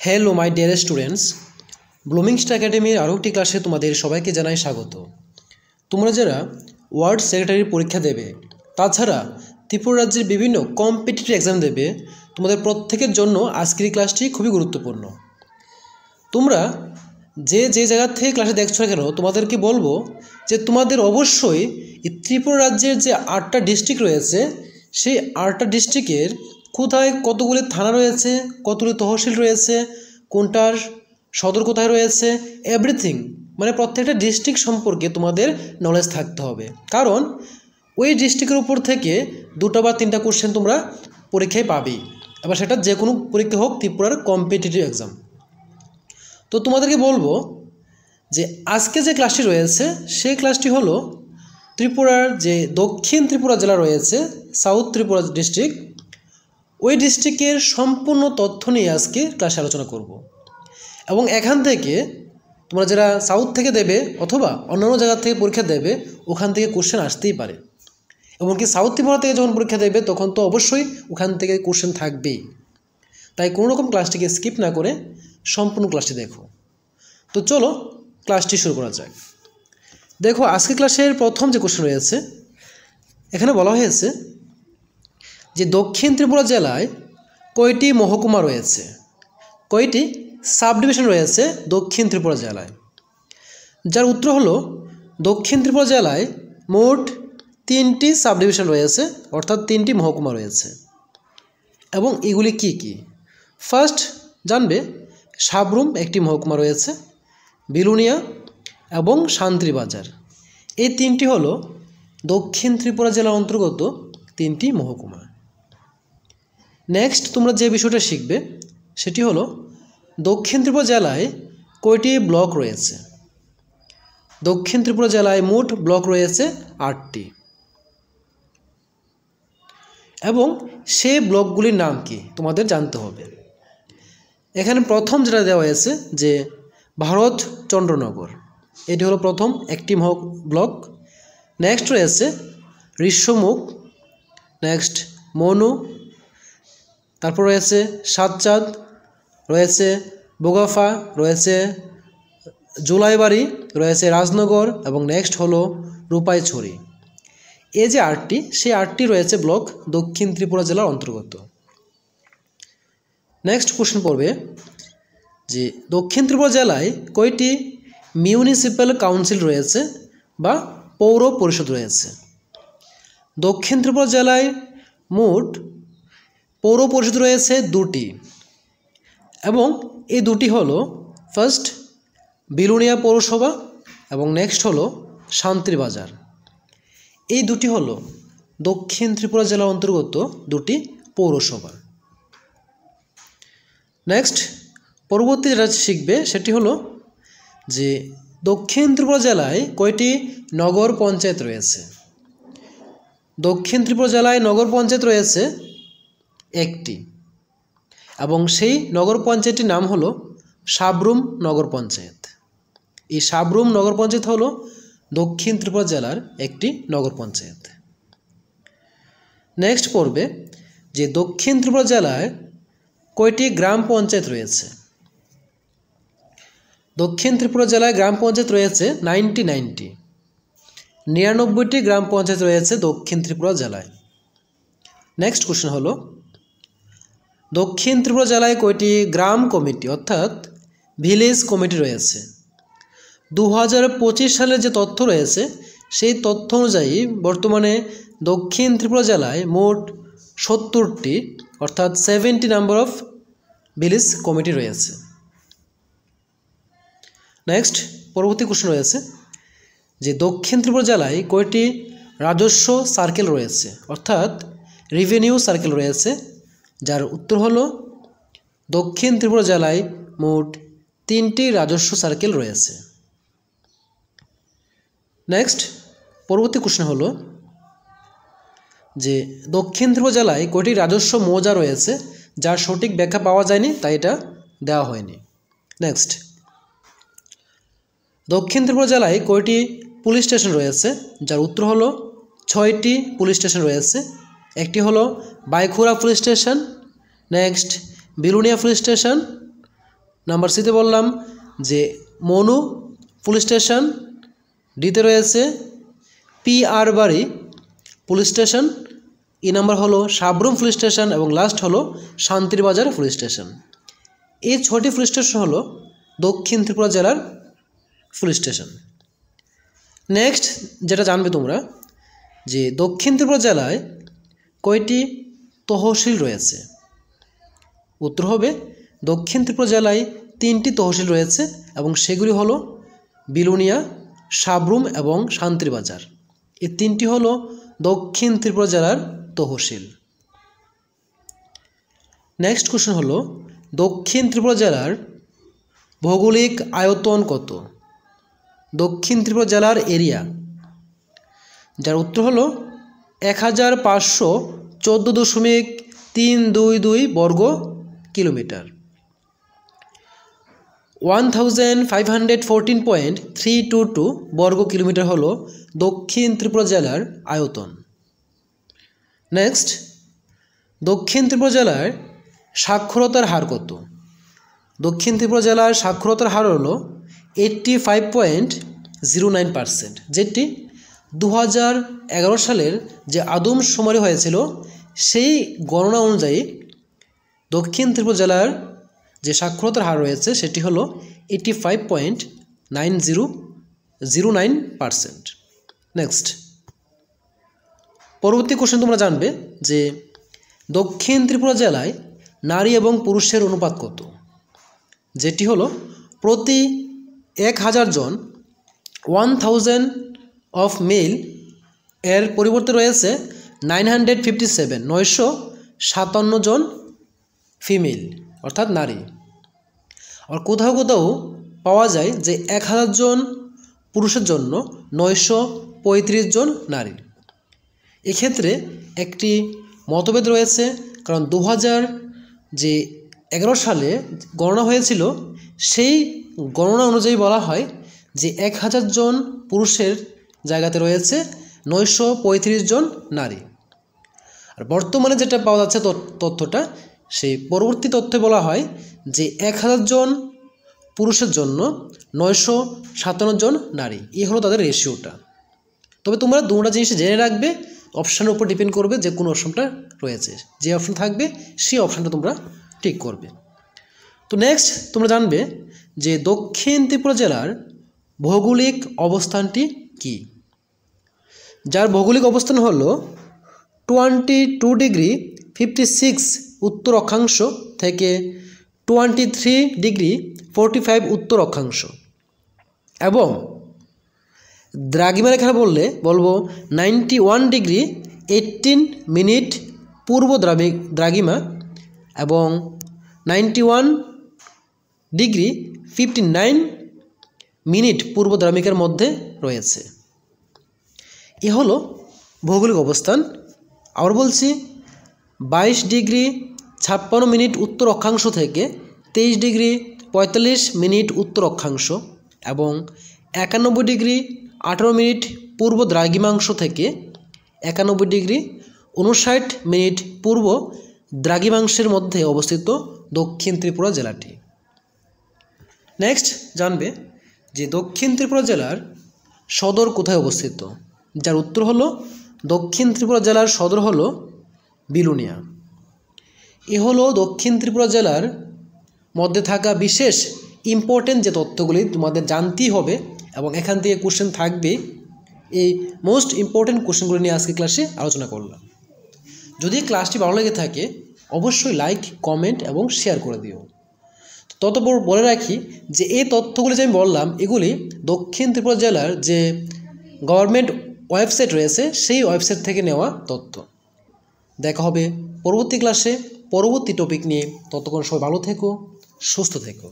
Hello my dear students, blooming star একাডেমির আরও একটি ক্লাসে তোমাদের সবাইকে জানাই স্বাগত। তোমরা যারা ওয়ার্ড সেক্রেটারির পরীক্ষা দেবে, তাছাড়া ত্রিপুরা রাজ্যের বিভিন্ন কম্পিটিটিভ এক্সাম দেবে, তোমাদের প্রত্যেকের জন্য আজকের এই ক্লাসটি খুবই গুরুত্বপূর্ণ। তোমরা যে জায়গা থেকে ক্লাসে দেখছো না কেন, তোমাদেরকে বলবো যে তোমাদের অবশ্যই এই ত্রিপুরা রাজ্যের যে 8টা ডিস্ট্রিক্ট রয়েছে, সেই 8টা ডিস্ট্রিক্টের কোথায় কতগুলি থানা রয়েছে, কতগুলি তহসিল রয়েছে, কোনটার সদর কোথায় রয়েছে, এভরিথিং মানে প্রত্যেকটা ডিস্ট্রিক্ট সম্পর্কে তোমাদের নলেজ থাকতে হবে। কারণ ওই ডিস্ট্রিক্টের উপর থেকে 2টা বা 3টা কোশ্চেন তোমরা পরীক্ষায় পাবেই, এবার সেটা যে কোনো পরীক্ষা হোক, ত্রিপুরার কম্পিটিটিভ এক্সাম। তো তোমাদেরকে বলবো যে আজকে যে ক্লাসটি রয়েছে সেই ক্লাসটি হলো ত্রিপুরার যে দক্ষিণ ত্রিপুরা জেলা রয়েছে, সাউথ ত্রিপুরা ডিস্ট্রিক্ট, ওই ডিস্ট্রিক্টের সম্পূর্ণ তথ্য নিয়ে আজকে ক্লাসে আলোচনা করব। এবং এখান থেকে তোমরা যারা সাউথ থেকে দেবে অথবা অন্যান্য জায়গা থেকে পরীক্ষা দেবে, ওখান থেকে কোশ্চেন আসতেই পারে। এমনকি সাউথ ত্রিপুরা থেকে যখন পরীক্ষা দেবে তখন তো অবশ্যই ওখান থেকে কোশ্চেন থাকবেই। তাই কোনো রকম ক্লাসটিকে স্কিপ না করে সম্পূর্ণ ক্লাসটি দেখো। তো চলো ক্লাসটি শুরু করা যাক। দেখো, আজকে ক্লাসের প্রথম যে কোশ্চেন রয়েছে, এখানে বলা হয়েছে যে দক্ষিণ ত্রিপুরা জেলায় কয়টি মহকুমা রয়েছে, কয়টি সাব ডিভিশন রয়েছে দক্ষিণ ত্রিপুরা জেলায়। যার উত্তর হলো দক্ষিণ ত্রিপুরা জেলায় মোট 3টি সাব ডিভিশন রয়েছে, অর্থাৎ 3টি মহকুমা রয়েছে। এবং এগুলি কি কি? ফার্স্ট জানবে সাবরুম একটি মহকুমা রয়েছে, বিলুনিয়া এবং শান্তিবাজার। এই 3টি হলো দক্ষিণ ত্রিপুরা জেলার অন্তর্গত 3টি মহকুমা। নেক্সট তোমরা যে বিষয়টা শিখবে সেটি হলো দক্ষিণ ত্রিপুরা জেলায় কয়টি ব্লক রয়েছে। দক্ষিণ ত্রিপুরা জেলায় মোট ব্লক রয়েছে 8টি, এবং সেই ব্লকগুলির নাম কি তোমাদের জানতে হবে। এখানে প্রথম যেটা দেওয়া হয়েছে যে ভারত চন্দ্রনগর, এটি হলো প্রথম একটি ব্লক। নেক্সট রয়েছে ঋষ্যমুখ, নেক্সট মনু, তারপর রয়েছে সাতচাঁদ, রয়েছে বোগাফা, রয়েছে জুলাইবাড়ি, রয়েছে রাজনগর, এবং নেক্সট হলো রূপাইছড়ি। এই যে 8টি, সেই 8টি রয়েছে ব্লক দক্ষিণ ত্রিপুরা জেলার অন্তর্গত। নেক্সট কোশ্চেন পড়বে যে দক্ষিণ ত্রিপুরা জেলায় কয়টি মিউনিসিপ্যাল কাউন্সিল রয়েছে বা পৌর পরিষদ রয়েছে। দক্ষিণ ত্রিপুরা জেলায় মোট পৌর পরিষদ রয়েছে 2টি, এবং এই 2টি হলো ফার্স্ট বিলুনিয়া পৌরসভা এবং নেক্সট হলো শান্তিবাজার। এই 2টি হলো দক্ষিণ ত্রিপুরা জেলার অন্তর্গত 2টি পৌরসভা। নেক্সট পরবর্তী যেটা শিখবে সেটি হলো যে দক্ষিণ ত্রিপুরা জেলায় কয়টি নগর পঞ্চায়েত রয়েছে। দক্ষিণ ত্রিপুরা জেলায় নগর পঞ্চায়েত রয়েছে 1টি, এবং সেই নগর পঞ্চায়েতটির নাম হলো সাবরুম নগর পঞ্চায়েত। এই সাবরুম নগর পঞ্চায়েত হলো দক্ষিণ ত্রিপুরা জেলার একটি নগর পঞ্চায়েত। নেক্সট পড়বে যে দক্ষিণ ত্রিপুরা জেলায় কয়টি গ্রাম পঞ্চায়েত রয়েছে। দক্ষিণ ত্রিপুরা জেলায় গ্রাম পঞ্চায়েত রয়েছে 99টি গ্রাম পঞ্চায়েত রয়েছে দক্ষিণ ত্রিপুরা জেলায়। নেক্সট কোশ্চেন হলো দক্ষিণ ত্রিপুরা জেলায় কয়টি গ্রাম কমিটি অর্থাৎ ভিলেজ কমিটি রয়েছে। 2025 সালের যে তথ্য রয়েছে সেই তথ্য অনুযায়ী বর্তমানে দক্ষিণ ত্রিপুরা জেলায় মোট 70টি অর্থাৎ 70 নাম্বার অফ ভিলেজ কমিটি রয়েছে। নেক্সট পরবর্তী কোশ্চেন রয়েছে যে দক্ষিণ ত্রিপুরা জেলায় কয়টি রাজস্ব সার্কেল রয়েছে অর্থাৎ রেভিনিউ সার্কেল রয়েছে। যার উত্তর হলো দক্ষিণ ত্রিপুরা জেলায় মোট 3টি রাজস্ব সার্কেল রয়েছে। নেক্সট পরবর্তী কোশ্চেন হলো যে দক্ষিণ ত্রিপুরা জেলায় কয়টি রাজস্ব মৌজা রয়েছে, যার সঠিক ব্যাখ্যা পাওয়া যায়নি তাই এটা দেওয়া হয়নি। নেক্সট দক্ষিণ ত্রিপুরা জেলায় কয়টি পুলিশ স্টেশন রয়েছে, যার উত্তর হলো 6টি পুলিশ স্টেশন রয়েছে। একটি হলো Baikhora police station, next Belonia police station, number সিতে বললাম যে মনু পুলিশ স্টেশন, ডিতে রয়েছে PR বাড়ি পুলিশ স্টেশন, ই নাম্বার হলো সাবরুম পুলিশ স্টেশন এবং লাস্ট হলো শান্তির বাজার পুলিশ স্টেশন। এই 6টি পুলিশ স্টেশন হলো দক্ষিণ ত্রিপুরা জেলার পুলিশ স্টেশন। নেক্সট যেটা জানবে তোমরা যে দক্ষিণ ত্রিপুরা জেলায় কয়টি তহসিল রয়েছে? উত্তর হবে দক্ষিণ ত্রিপুরা জেলায় 3টি তহসিল রয়েছে এবং সেগুলি হলো বিলোনিয়া, সাবরুম এবং শান্তির বাজার। এই 3টি হলো দক্ষিণ ত্রিপুরা জেলার তহসিল। নেক্সট কোশ্চেন হলো দক্ষিণ ত্রিপুরা জেলার ভৌগোলিক আয়তন কত? দক্ষিণ ত্রিপুরা জেলার এরিয়া, যার উত্তর হলো 1514.322 বর্গ কিলোমিটার। 1514.322 বর্গ কিলোমিটার হলো দক্ষিণ ত্রিপুরা জেলার আয়তন। নেক্সট, দক্ষিণ ত্রিপুরা জেলার সাক্ষরতার হার কত? দক্ষিণ ত্রিপুরা জেলার সাক্ষরতার হার হলো 85.09%, যেটি 2011 সালের যে আদমশুমারি হয়েছিল সেই গণনা অনুযায়ী দক্ষিণ ত্রিপুরা জেলার যে সাক্ষরতার হার রয়েছে সেটি হলো 85.9009%। নেক্সট, পরবর্তী কোশ্চেন তোমরা জানবে যে দক্ষিণ ত্রিপুরা জেলায় নারী এবং পুরুষের অনুপাত কত? যেটি হলো প্রতি 1000 জন 1000 অফ মেল এর পরিবর্তে রয়েছে 957 জন ফিমেল অর্থাৎ নারী। আর কোথাও কোথাও পাওয়া যায় যে 1000 জন পুরুষের জন্য 935 জন নারী। এক্ষেত্রে একটি মতভেদ রয়েছে, কারণ 2011 সালে গণনা হয়েছিল, সেই গণনা অনুযায়ী বলা হয় যে 1000 জন পুরুষের জায়গাতে রয়েছে 935 জন নারী। আর বর্তমানে যেটা পাওয়া যাচ্ছে তথ্যটা, সেই পরবর্তী তথ্যে বলা হয় যে 1000 জন পুরুষের জন্য 957 জন নারী। এই হলো তাদের রেশিওটা। তবে তোমরা দুটো জিনিস জেনে রাখবে, অপশানের উপর ডিপেন্ড করবে যে কোন অপশানটা রয়েছে, যে অপশান থাকবে সেই অপশানটা তোমরা টিক করবে। তো নেক্সট তোমরা জানবে যে দক্ষিণ ত্রিপুরা জেলার ভৌগোলিক অবস্থানটি কি? যার ভৌগোলিক অবস্থান হলো 22°56 উত্তর অক্ষাংশ থেকে 23°45 উত্তর অক্ষাংশ, এবং দ্রাঘিমার এখানে বলবো 91°18' পূর্ব দ্রাঘিমা এবং 91°59' পূর্ব দ্রাঘিমার মধ্যে রয়েছে। এ হলো ভৌগোলিক অবস্থান। আবার বলছি 22°56' উত্তর অক্ষাংশ থেকে 23°45' উত্তর অক্ষাংশ এবং 91°18' পূর্ব দ্রাঘিমাংশ থেকে 91°59' পূর্ব দ্রাঘিমাংশের মধ্যে অবস্থিত দক্ষিণ ত্রিপুরা জেলাটি। নেক্সট জানবে যে দক্ষিণ ত্রিপুরা জেলার সদর কোথায় অবস্থিত? যার উত্তর হলো দক্ষিণ ত্রিপুরা জেলার সদর হলো বিলোনিয়া। এ হলো দক্ষিণ ত্রিপুরা জেলার মধ্যে থাকা বিশেষ ইম্পর্টেন্ট যে তথ্যগুলি তোমাদের জানতেই হবে এবং এখান থেকে কোশ্চেন থাকবে। এই মোস্ট ইম্পর্টেন্ট কোশ্চেনগুলি নিয়ে আজকে ক্লাসে আলোচনা করলাম। যদি ক্লাসটি ভালো লেগে থাকে অবশ্যই লাইক, কমেন্ট এবং শেয়ার করে দিও। ততপর বলে রাখি যে এই তথ্যগুলি যে আমি বললাম এগুলি দক্ষিণ ত্রিপুরা জেলার যে গভর্নমেন্ট ওয়েবসাইট রয়েছে সেই ওয়েবসাইট থেকে নেওয়া তথ্য। দেখা হবে পরবর্তী ক্লাসে পরবর্তী টপিক নিয়ে। ততক্ষণ সবাই ভালো থেকো, সুস্থ থেকো।